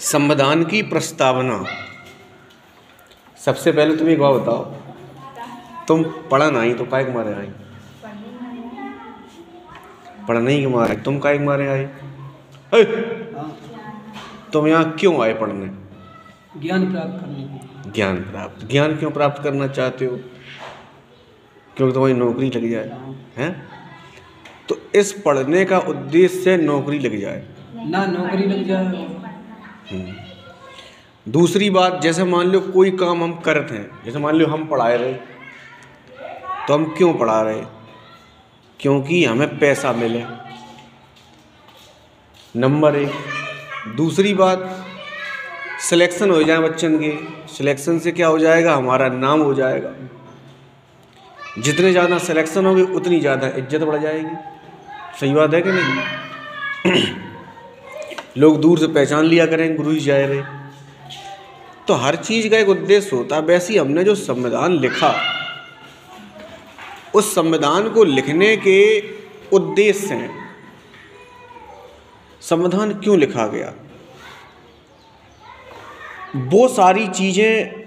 संविधान की प्रस्तावना। सबसे पहले तुम एक बात बताओ, तुम पढ़ा नहीं तो काहे के मारे आई? पढ़ने के मारे। तुम काहे के मारे आए? तुम यहाँ क्यों आए पढ़ने? ज्ञान प्राप्त करने। ज्ञान क्यों प्राप्त करना चाहते हो? क्योंकि तुम्हारी नौकरी लग जाए, हैं? तो इस पढ़ने का उद्देश्य नौकरी लग जाए ना, नौकरी लग जाए। दूसरी बात, जैसे मान लो कोई काम हम करते हैं, जैसे मान लो हम पढ़ा रहे, तो हम क्यों पढ़ा रहे? क्योंकि हमें पैसा मिले, नंबर एक। दूसरी बात, सिलेक्शन हो जाए बच्चन के, सिलेक्शन से क्या हो जाएगा? हमारा नाम हो जाएगा। जितने ज़्यादा सिलेक्शन होगी उतनी ज़्यादा इज्जत बढ़ जाएगी। सही बात है कि नहीं? लोग दूर से पहचान लिया करें गुरु जी जाए रहे। तो हर चीज़ का एक उद्देश्य होता है। वैसे ही हमने जो संविधान लिखा, उस संविधान को लिखने के उद्देश्य हैं। संविधान क्यों लिखा गया, वो सारी चीज़ें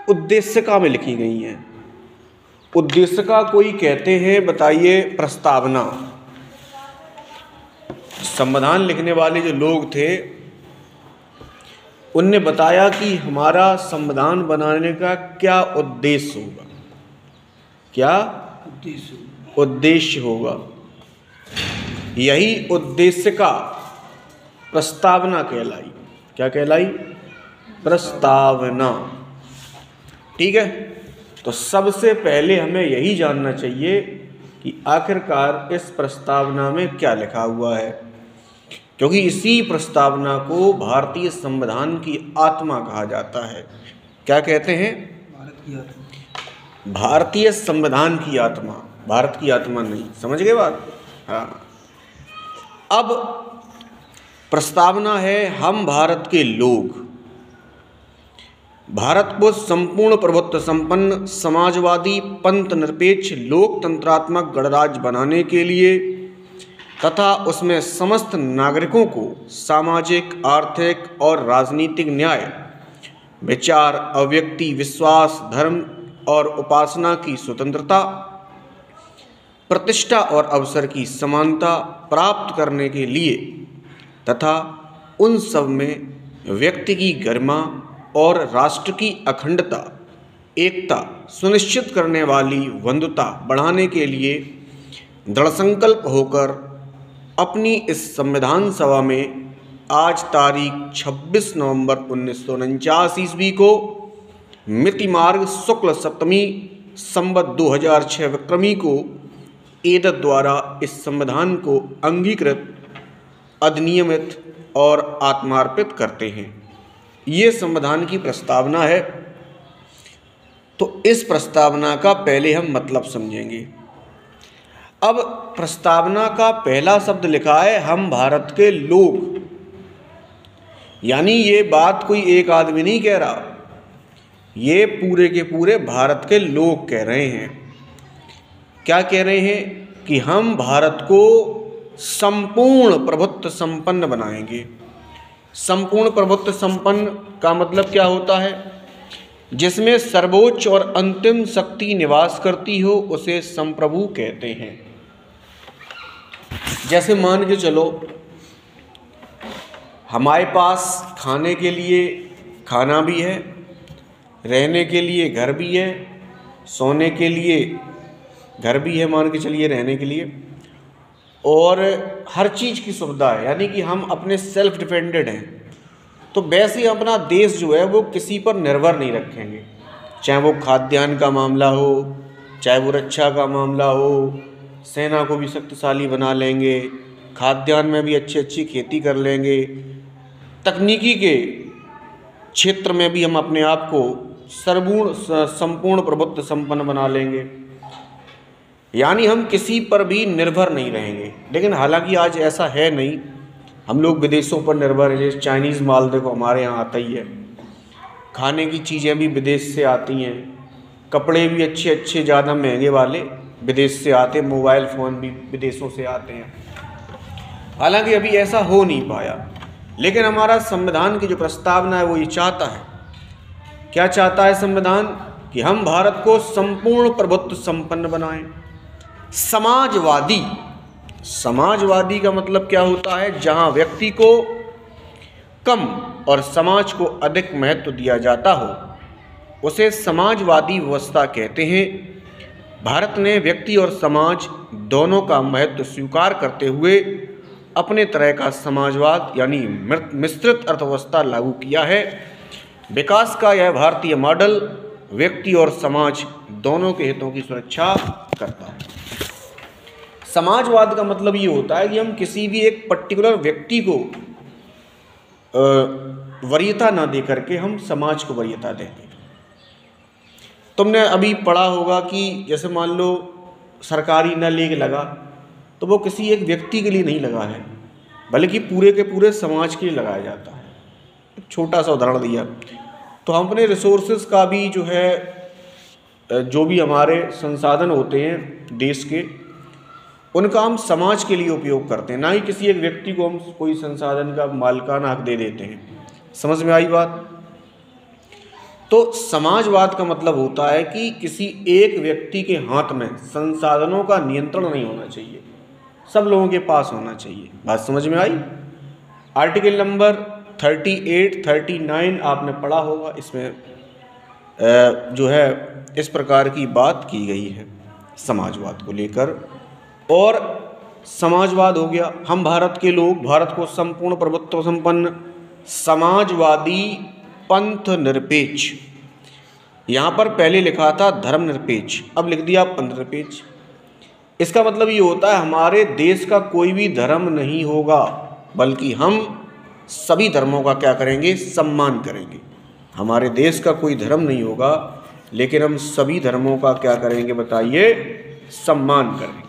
उद्देश्यका में लिखी गई हैं। उद्देश्यका कोई कहते हैं, बताइए, प्रस्तावना। संविधान लिखने वाले जो लोग थे, उनने बताया कि हमारा संविधान बनाने का क्या उद्देश्य होगा, क्या उद्देश्य होगा। यही उद्देश्य का प्रस्तावना कहलाई। क्या कहलाई? प्रस्तावना। ठीक है। तो सबसे पहले हमें यही जानना चाहिए कि आखिरकार इस प्रस्तावना में क्या लिखा हुआ है, क्योंकि इसी प्रस्तावना को भारतीय संविधान की आत्मा कहा जाता है। क्या कहते हैं? भारतीय संविधान की आत्मा। भारत की आत्मा नहीं। समझ गए बात? हाँ। अब प्रस्तावना है, हम भारत के लोग भारत को संपूर्ण प्रभुत्व संपन्न समाजवादी पंथ निरपेक्ष लोकतंत्रात्मक गणराज्य बनाने के लिए तथा उसमें समस्त नागरिकों को सामाजिक, आर्थिक और राजनीतिक न्याय, विचार, अभिव्यक्ति, विश्वास, धर्म और उपासना की स्वतंत्रता, प्रतिष्ठा और अवसर की समानता प्राप्त करने के लिए तथा उन सब में व्यक्ति की गरिमा और राष्ट्र की अखंडता, एकता सुनिश्चित करने वाली बंधुता बढ़ाने के लिए दृढ़ संकल्प होकर अपनी इस संविधान सभा में आज तारीख 26 नवंबर 1949 ईस्वी को मिति मार्ग शुक्ल सप्तमी संवत 2006 विक्रमी को एतद द्वारा इस संविधान को अंगीकृत, अधिनियमित और आत्मार्पित करते हैं। ये संविधान की प्रस्तावना है। तो इस प्रस्तावना का पहले हम मतलब समझेंगे। अब प्रस्तावना का पहला शब्द लिखा है, हम भारत के लोग। यानी ये बात कोई एक आदमी नहीं कह रहा, ये पूरे के पूरे भारत के लोग कह रहे हैं। क्या कह रहे हैं? कि हम भारत को संपूर्ण प्रभुत्व संपन्न बनाएंगे। संपूर्ण प्रभुत्व संपन्न का मतलब क्या होता है? जिसमें सर्वोच्च और अंतिम शक्ति निवास करती हो, उसे संप्रभु कहते हैं। जैसे मान के चलो, हमारे पास खाने के लिए खाना भी है, रहने के लिए घर भी है, सोने के लिए घर भी है, मान के चलिए रहने के लिए, और हर चीज़ की सुविधा है। यानी कि हम अपने सेल्फ डिपेंडेंट हैं। तो वैसे ही अपना देश जो है वो किसी पर निर्भर नहीं रखेंगे, चाहे वो खाद्यान्न का मामला हो, चाहे वो रक्षा का मामला हो। सेना को भी शक्तिशाली बना लेंगे, खाद्यान्न में भी अच्छी खेती कर लेंगे, तकनीकी के क्षेत्र में भी हम अपने आप को संपूर्ण प्रभुत्व संपन्न बना लेंगे। यानी हम किसी पर भी निर्भर नहीं रहेंगे। लेकिन हालांकि आज ऐसा है नहीं, हम लोग विदेशों पर निर्भर हैं। जैसे चाइनीज़ माल देखो हमारे यहाँ आता ही है, खाने की चीज़ें भी विदेश से आती हैं, कपड़े भी अच्छे ज़्यादा महंगे वाले विदेश से आते हैं, मोबाइल फ़ोन भी विदेशों से आते हैं। हालांकि अभी ऐसा हो नहीं पाया। लेकिन हमारा संविधान की जो प्रस्तावना है वो ये चाहता है, क्या चाहता है संविधान, कि हम भारत को संपूर्ण प्रभुत्व संपन्न बनाएं। समाजवादी, समाजवादी का मतलब क्या होता है, जहां व्यक्ति को कम और समाज को अधिक महत्व दिया जाता हो, उसे समाजवादी व्यवस्था कहते हैं। भारत ने व्यक्ति और समाज दोनों का महत्व स्वीकार करते हुए अपने तरह का समाजवाद यानी मिश्रित अर्थव्यवस्था लागू किया है। विकास का यह भारतीय मॉडल व्यक्ति और समाज दोनों के हितों की सुरक्षा करता है। समाजवाद का मतलब ये होता है कि हम किसी भी एक पर्टिकुलर व्यक्ति को वरीयता ना दे करके हम समाज को वरीयता देंगे। तुमने अभी पढ़ा होगा कि जैसे मान लो सरकारी नल एक लगा तो वो किसी एक व्यक्ति के लिए नहीं लगा है, बल्कि पूरे के पूरे समाज के लिए लगाया जाता है। एक छोटा सा उदाहरण दिया तो हम अपने रिसोर्सेज का भी जो है, जो भी हमारे संसाधन होते हैं देश के, उनका हम समाज के लिए उपयोग करते हैं, ना ही किसी एक व्यक्ति को हम कोई संसाधन का मालिकाना हक दे देते हैं। समझ में आई बात? तो समाजवाद का मतलब होता है कि किसी एक व्यक्ति के हाथ में संसाधनों का नियंत्रण नहीं होना चाहिए, सब लोगों के पास होना चाहिए। बात समझ में आई? आर्टिकल नंबर 38, 39 आपने पढ़ा होगा, इसमें जो है इस प्रकार की बात की गई है समाजवाद को लेकर। और समाजवाद हो गया, हम भारत के लोग भारत को संपूर्ण प्रभुत्व संपन्न समाजवादी पंथ निरपेक्ष, यहाँ पर पहले लिखा था धर्मनिरपेक्ष, अब लिख दिया पंथ निरपेक्ष। इसका मतलब ये होता है हमारे देश का कोई भी धर्म नहीं होगा, बल्कि हम सभी धर्मों का क्या करेंगे, सम्मान करेंगे। हमारे देश का कोई धर्म नहीं होगा, लेकिन हम सभी धर्मों का क्या करेंगे बताइए, सम्मान करेंगे।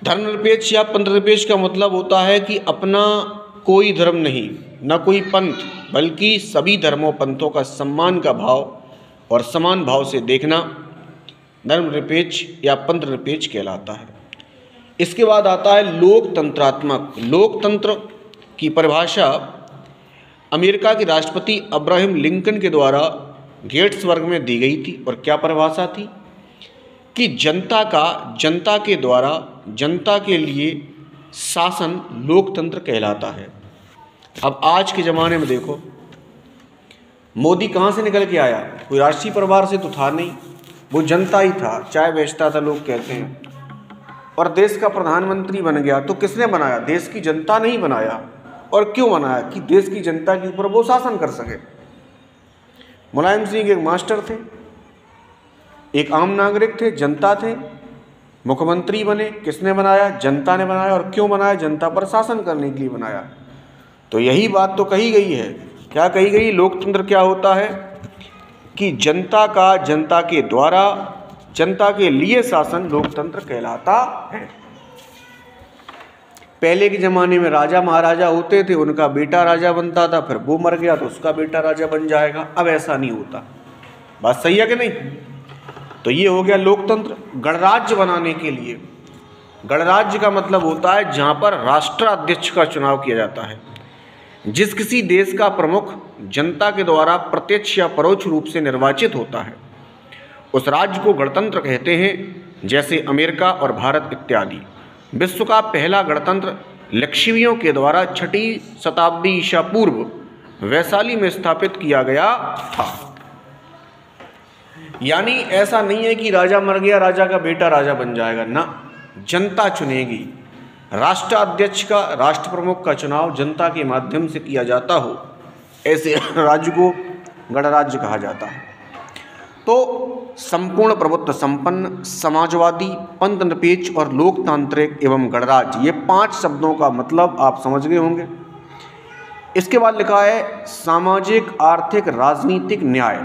धर्मनिरपेक्ष या पंथ निरपेक्ष का मतलब होता है कि अपना कोई धर्म नहीं, न कोई पंथ, बल्कि सभी धर्मों पंथों का सम्मान का भाव और समान भाव से देखना धर्मनिरपेक्ष या पंथ निरपेक्ष कहलाता है। इसके बाद आता है लोकतंत्रात्मक। लोकतंत्र की परिभाषा अमेरिका के राष्ट्रपति अब्राहम लिंकन के द्वारा गेट्सबर्ग में दी गई थी। और क्या परिभाषा थी कि जनता के द्वारा जनता के लिए शासन लोकतंत्र कहलाता है। अब आज के ज़माने में देखो, मोदी कहाँ से निकल के आया, कोई राष्ट्रीय परिवार से तो था नहीं, वो जनता ही था, चाय बेचता था लोग कहते हैं, और देश का प्रधानमंत्री बन गया। तो किसने बनाया, देश की जनता नहीं बनाया। और क्यों बनाया, कि देश की जनता के ऊपर वो शासन कर सके। मुलायम सिंह एक मास्टर थे, एक आम नागरिक थे, जनता थे, मुख्यमंत्री बने, किसने बनाया, जनता ने बनाया। और क्यों बनाया, जनता पर शासन करने के लिए बनाया। तो यही बात तो कही गई है, क्या कही गई, लोकतंत्र क्या होता है कि जनता का जनता के द्वारा जनता के लिए शासन लोकतंत्र कहलाता है। पहले के ज़माने में राजा महाराजा होते थे, उनका बेटा राजा बनता था, फिर वो मर गया तो उसका बेटा राजा बन जाएगा। अब ऐसा नहीं होता। बात सही है कि नहीं? तो ये हो गया लोकतंत्र। गणराज्य बनाने के लिए, गणराज्य का मतलब होता है जहाँ पर राष्ट्राध्यक्ष का चुनाव किया जाता है, जिस किसी देश का प्रमुख जनता के द्वारा प्रत्यक्ष या परोक्ष रूप से निर्वाचित होता है, उस राज्य को गणतंत्र कहते हैं। जैसे अमेरिका और भारत इत्यादि। विश्व का पहला गणतंत्र लक्षियों के द्वारा 6वीं शताब्दी ईसा पूर्व वैशाली में स्थापित किया गया था। यानी ऐसा नहीं है कि राजा मर गया, राजा का बेटा राजा बन जाएगा, ना, जनता चुनेगी। राष्ट्राध्यक्ष का, राष्ट्र प्रमुख का चुनाव जनता के माध्यम से किया जाता हो, ऐसे राज्य को गणराज्य कहा जाता है। तो संपूर्ण प्रभुत्व संपन्न, समाजवादी, पंथ निरपेक्ष और लोकतांत्रिक एवं गणराज्य, ये 5 शब्दों का मतलब आप समझ गए होंगे। इसके बाद लिखा है सामाजिक, आर्थिक, राजनीतिक न्याय।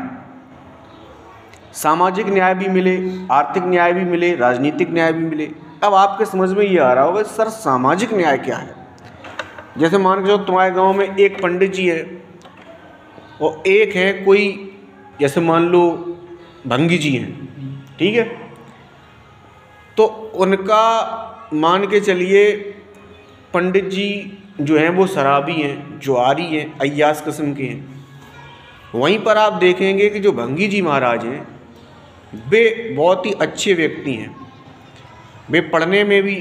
सामाजिक न्याय भी मिले, आर्थिक न्याय भी मिले, राजनीतिक न्याय भी मिले। अब आपके समझ में ये आ रहा होगा सर सामाजिक न्याय क्या है। जैसे मान के चलो तुम्हारे गांव में एक पंडित जी है और एक है कोई, जैसे मान लो भंगी जी हैं, ठीक है, तो उनका मान के चलिए पंडित जी जो हैं वो शराबी हैं, जुआरी हैं, अय्यास किस्म के हैं। वहीं पर आप देखेंगे कि जो भंगी जी महाराज हैं वे बहुत ही अच्छे व्यक्ति हैं। वे पढ़ने में भी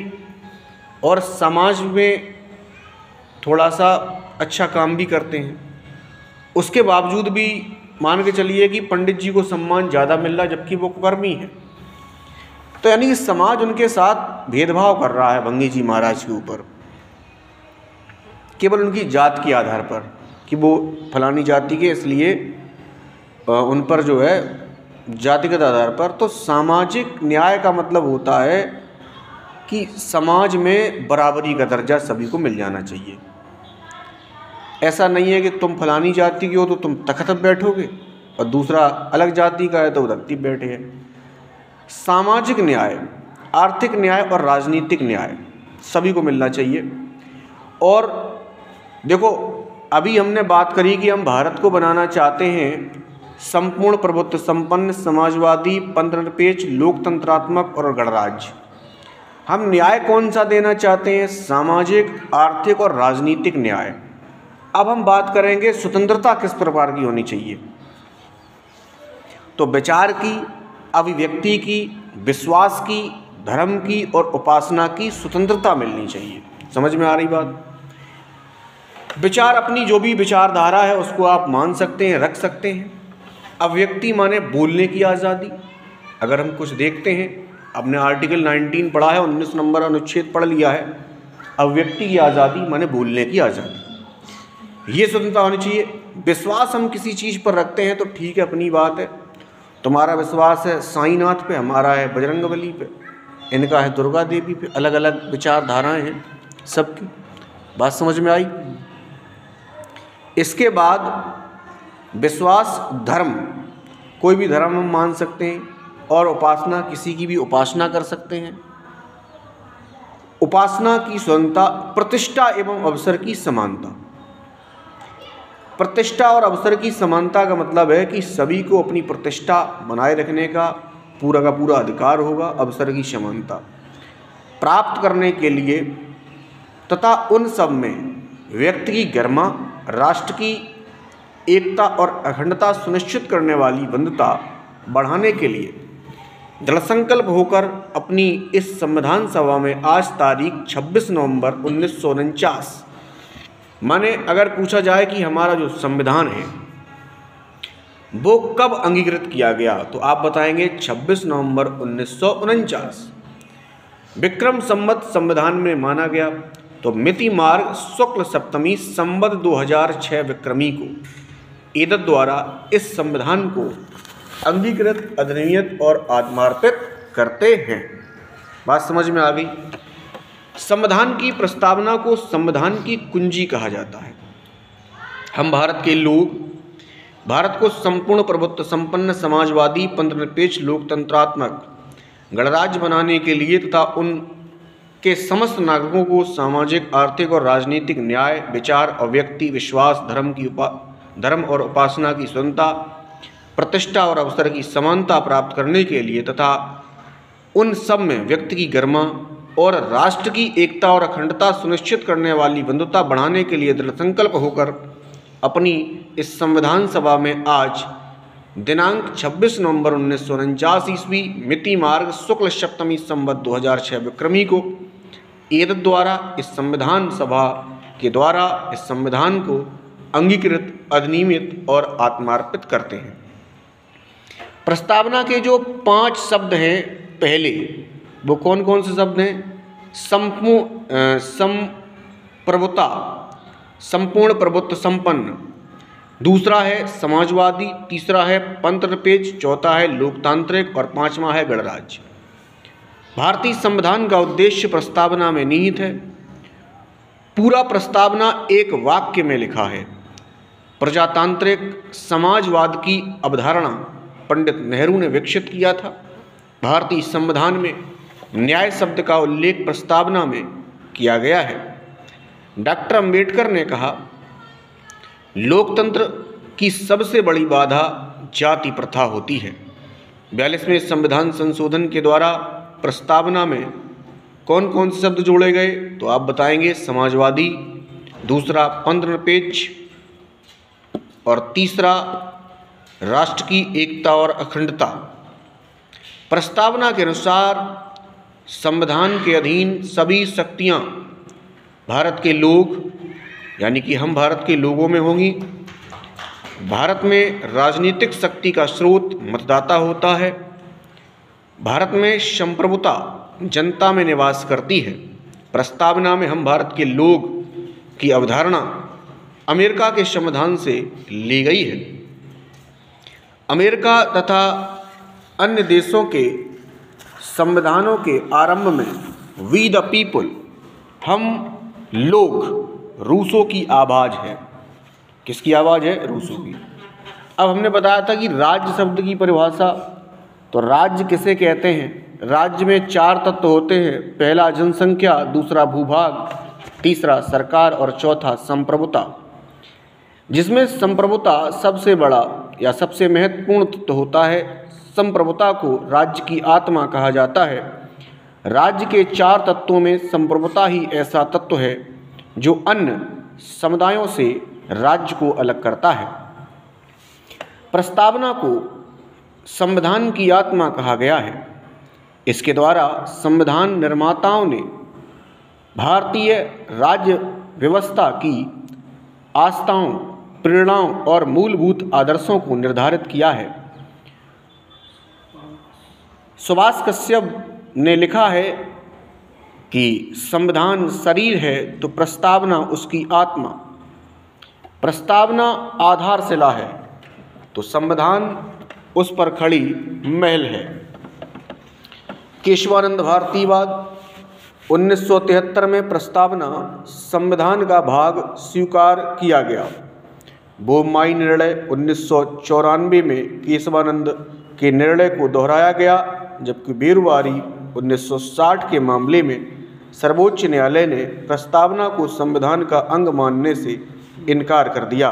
और समाज में थोड़ा सा अच्छा काम भी करते हैं। उसके बावजूद भी मान के चलिए कि पंडित जी को सम्मान ज़्यादा मिल रहा जबकि वो कुकर्मी है। तो यानी कि समाज उनके साथ भेदभाव कर रहा है भंगी जी महाराज के ऊपर, केवल उनकी जात के आधार पर कि वो फलानी जाति के, इसलिए उन पर जो है जातिगत आधार पर। तो सामाजिक न्याय का मतलब होता है कि समाज में बराबरी का दर्जा सभी को मिल जाना चाहिए। ऐसा नहीं है कि तुम फलानी जाति के हो तो तुम तख्त पर बैठोगे और दूसरा अलग जाति का है तो उधर बैठे हैं। सामाजिक न्याय, आर्थिक न्याय और राजनीतिक न्याय सभी को मिलना चाहिए। और देखो, अभी हमने बात करी कि हम भारत को बनाना चाहते हैं संपूर्ण प्रभुत्व संपन्न, समाजवादी, पंथनिरपेक्ष, लोकतंत्रात्मक और गणराज्य। हम न्याय कौन सा देना चाहते हैं? सामाजिक, आर्थिक और राजनीतिक न्याय। अब हम बात करेंगे स्वतंत्रता किस प्रकार की होनी चाहिए। तो विचार की, अभिव्यक्ति की, विश्वास की, धर्म की और उपासना की स्वतंत्रता मिलनी चाहिए। समझ में आ रही बात? विचार, अपनी जो भी विचारधारा है उसको आप मान सकते हैं, रख सकते हैं। अभिव्यक्ति माने बोलने की आज़ादी। अगर हम कुछ देखते हैं, आपने आर्टिकल 19 पढ़ा है, 19 नंबर अनुच्छेद पढ़ लिया है। अभिव्यक्ति की आज़ादी माने बोलने की आज़ादी, ये स्वतंत्रता होनी चाहिए। विश्वास हम किसी चीज़ पर रखते हैं तो ठीक है, अपनी बात है। तुम्हारा विश्वास है साईनाथ पे, हमारा है बजरंगबली पे, इनका है दुर्गा देवी पे। अलग अलग विचारधाराएं हैं सबकी। बात समझ में आई? इसके बाद विश्वास, धर्म, कोई भी धर्म हम मान सकते हैं। और उपासना, किसी की भी उपासना कर सकते हैं। उपासना की स्वतंत्रता, प्रतिष्ठा एवं अवसर की समानता। प्रतिष्ठा और अवसर की समानता का मतलब है कि सभी को अपनी प्रतिष्ठा बनाए रखने का पूरा अधिकार होगा। अवसर की समानता प्राप्त करने के लिए तथा उन सब में व्यक्ति की गरिमा, राष्ट्र की एकता और अखंडता सुनिश्चित करने वाली बंधुता बढ़ाने के लिए दृढ़ संकल्प होकर अपनी इस संविधान सभा में आज तारीख 26 नवंबर 1949, माने अगर पूछा जाए कि हमारा जो संविधान है वो कब अंगीकृत किया गया, तो आप बताएंगे 26 नवंबर 1949 विक्रम संवत संविधान में माना गया। तो मिति मार्ग शुक्ल सप्तमी संवत 2006 विक्रमी को एतद द्वारा इस संविधान को अंगीकृत, अधिनियत और आत्मार्पित करते हैं। बात समझ में आ गई? संविधान की प्रस्तावना को संविधान की कुंजी कहा जाता है। हम भारत के लोग भारत को संपूर्ण प्रभुत्व संपन्न, समाजवादी, पंथनिरपेक्ष, लोकतंत्रात्मक गणराज्य बनाने के लिए तथा उनके समस्त नागरिकों को सामाजिक, आर्थिक और राजनीतिक न्याय, विचार, अभिव्यक्ति, विश्वास, धर्म और उपासना की स्वतंत्रता, प्रतिष्ठा और अवसर की समानता प्राप्त करने के लिए तथा उन सब में व्यक्ति की गरिमा और राष्ट्र की एकता और अखंडता सुनिश्चित करने वाली बंधुता बढ़ाने के लिए दृढ़ संकल्प होकर अपनी इस संविधान सभा में आज दिनांक 26 नवंबर 1949 ईस्वी मिति मार्ग शुक्ल सप्तमी संवत 2006 विक्रमी को एतद द्वारा इस संविधान सभा के द्वारा इस संविधान को अंगीकृत, अधिनियमित और आत्मार्पित करते हैं। प्रस्तावना के जो 5 शब्द हैं पहले, वो कौन कौन से शब्द हैं? संप्रभुता, संपूर्ण प्रभुत्व संपन्न, दूसरा है समाजवादी, तीसरा है पंथनिरपेक्ष, चौथा है लोकतांत्रिक और पांचवा है गणराज्य। भारतीय संविधान का उद्देश्य प्रस्तावना में निहित है। पूरा प्रस्तावना एक वाक्य में लिखा है। प्रजातांत्रिक समाजवाद की अवधारणा पंडित नेहरू ने विकसित किया था। भारतीय संविधान में न्याय शब्द का उल्लेख प्रस्तावना में किया गया है। डॉक्टर अंबेडकर ने कहा, लोकतंत्र की सबसे बड़ी बाधा जाति प्रथा होती है। 42वें संविधान संशोधन के द्वारा प्रस्तावना में कौन कौन से शब्द जोड़े गए, तो आप बताएंगे समाजवादी, दूसरा पंथनिरपेक्ष और तीसरा राष्ट्र की एकता और अखंडता। प्रस्तावना के अनुसार संविधान के अधीन सभी शक्तियां भारत के लोग यानी कि हम भारत के लोगों में होंगी। भारत में राजनीतिक शक्ति का स्रोत मतदाता होता है। भारत में संप्रभुता जनता में निवास करती है। प्रस्तावना में हम भारत के लोग की अवधारणा अमेरिका के संविधान से ली गई है। अमेरिका तथा अन्य देशों के संविधानों के आरंभ में वी द पीपुल, हम लोग, रूसों की आवाज़ है। किसकी आवाज़ है? रूसों की। अब हमने बताया था कि राज्य शब्द की परिभाषा, तो राज्य किसे कहते हैं? राज्य में 4 तत्व होते हैं। पहला जनसंख्या, दूसरा भूभाग, तीसरा सरकार और चौथा संप्रभुता, जिसमें संप्रभुता सबसे बड़ा या सबसे महत्वपूर्ण तत्व होता है। संप्रभुता को राज्य की आत्मा कहा जाता है। राज्य के 4 तत्वों में संप्रभुता ही ऐसा तत्व है जो अन्य समुदायों से राज्य को अलग करता है। प्रस्तावना को संविधान की आत्मा कहा गया है। इसके द्वारा संविधान निर्माताओं ने भारतीय राज्य व्यवस्था की आस्थाओं, प्रेरणाओं और मूलभूत आदर्शों को निर्धारित किया है। सुभाष कश्यप ने लिखा है कि संविधान शरीर है तो प्रस्तावना उसकी आत्मा। प्रस्तावना आधारशिला है तो संविधान उस पर खड़ी महल है। केशवानंद भारतीवाद 1973 में प्रस्तावना संविधान का भाग स्वीकार किया गया। बोम्माई निर्णय 1994 में केशवानंद के निर्णय को दोहराया गया, जबकि बेरुवारी 1960 के मामले में सर्वोच्च न्यायालय ने प्रस्तावना को संविधान का अंग मानने से इनकार कर दिया।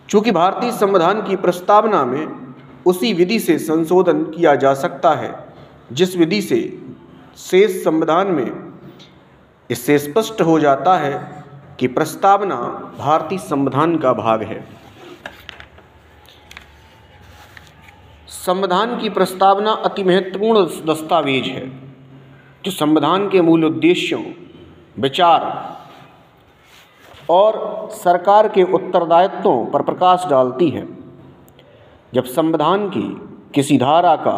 चूँकि भारतीय संविधान की प्रस्तावना में उसी विधि से संशोधन किया जा सकता है जिस विधि से शेष संविधान में इससे स्पष्ट हो जाता है कि प्रस्तावना भारतीय संविधान का भाग है। संविधान की प्रस्तावना अति महत्वपूर्ण दस्तावेज है जो संविधान के मूल उद्देश्यों, विचार और सरकार के उत्तरदायित्वों पर प्रकाश डालती है। जब संविधान की किसी धारा का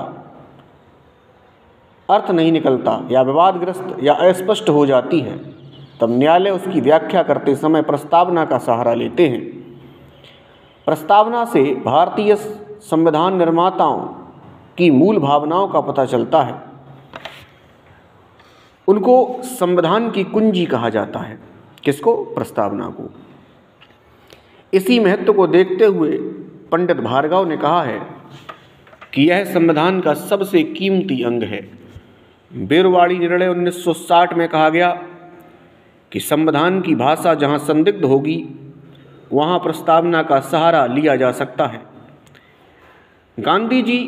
अर्थ नहीं निकलता या विवादग्रस्त या अस्पष्ट हो जाती है, तब न्यायालय उसकी व्याख्या करते समय प्रस्तावना का सहारा लेते हैं। प्रस्तावना से भारतीय संविधान निर्माताओं की मूल भावनाओं का पता चलता है। उनको संविधान की कुंजी कहा जाता है। किसको? प्रस्तावना को। इसी महत्व को देखते हुए पंडित भार्गव ने कहा है कि यह संविधान का सबसे कीमती अंग है। बेरुवाड़ी निर्णय 1960 में कहा गया कि संविधान की भाषा जहां संदिग्ध होगी वहां प्रस्तावना का सहारा लिया जा सकता है। गांधी जी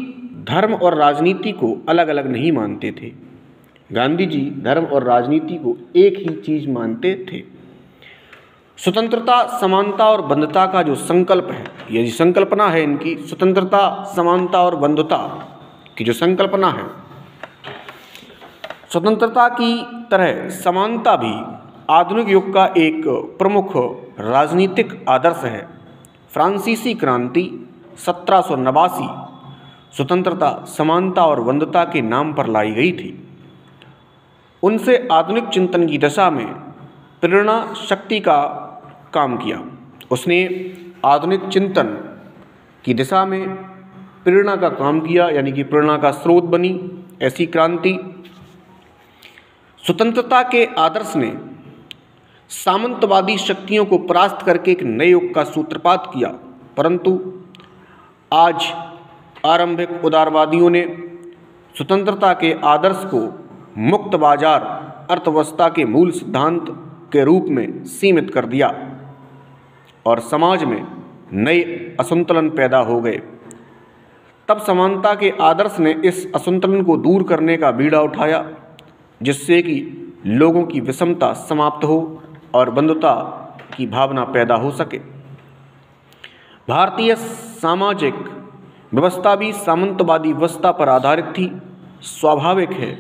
धर्म और राजनीति को अलग अलग नहीं मानते थे। गांधी जी धर्म और राजनीति को एक ही चीज मानते थे। स्वतंत्रता, समानता और बंधुता का जो संकल्प है, ये जो संकल्पना है इनकी, स्वतंत्रता, समानता और बंधुता की जो संकल्पना है, स्वतंत्रता की तरह समानता भी आधुनिक युग का एक प्रमुख राजनीतिक आदर्श है। फ्रांसीसी क्रांति 1789 स्वतंत्रता, समानता और बंधुता के नाम पर लाई गई थी। उनसे आधुनिक चिंतन की दशा में प्रेरणा शक्ति का काम किया। उसने आधुनिक चिंतन की दिशा में प्रेरणा का काम किया, यानी कि प्रेरणा का स्रोत बनी ऐसी क्रांति। स्वतंत्रता के आदर्श ने सामंतवादी शक्तियों को परास्त करके एक नए युग का सूत्रपात किया, परंतु आज आरंभिक उदारवादियों ने स्वतंत्रता के आदर्श को मुक्त बाजार अर्थव्यवस्था के मूल सिद्धांत के रूप में सीमित कर दिया और समाज में नए असंतुलन पैदा हो गए। तब समानता के आदर्श ने इस असंतुलन को दूर करने का बीड़ा उठाया। जिससे कि लोगों की विषमता समाप्त हो और बंधुता की भावना पैदा हो सके। भारतीय सामाजिक व्यवस्था भी सामंतवादी व्यवस्था पर आधारित थी। स्वाभाविक है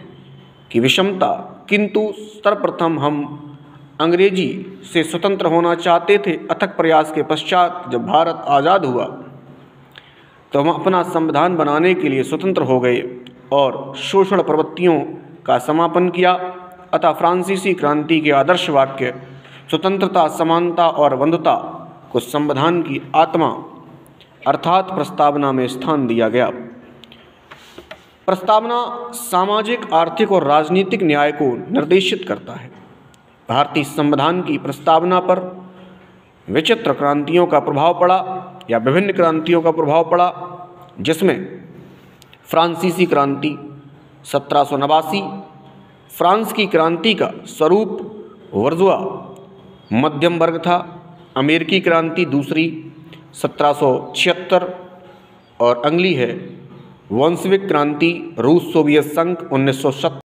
कि विषमता, किंतु सर्वप्रथम हम अंग्रेजी से स्वतंत्र होना चाहते थे। अथक प्रयास के पश्चात जब भारत आज़ाद हुआ तो हम अपना संविधान बनाने के लिए स्वतंत्र हो गए और शोषण प्रवृत्तियों का समापन किया। अतः फ्रांसीसी क्रांति के आदर्श वाक्य स्वतंत्रता, समानता और बंधुता को संविधान की आत्मा अर्थात प्रस्तावना में स्थान दिया गया। प्रस्तावना सामाजिक, आर्थिक और राजनीतिक न्याय को निर्देशित करता है। भारतीय संविधान की प्रस्तावना पर विचित्र क्रांतियों का प्रभाव पड़ा या विभिन्न क्रांतियों का प्रभाव पड़ा, जिसमें फ्रांसीसी क्रांति 1789, फ्रांस की क्रांति का स्वरूप बुर्जुआ मध्यम वर्ग था। अमेरिकी क्रांति दूसरी 1776 और अगली है वॉल्शेविक क्रांति रूस सोवियत संघ 1917।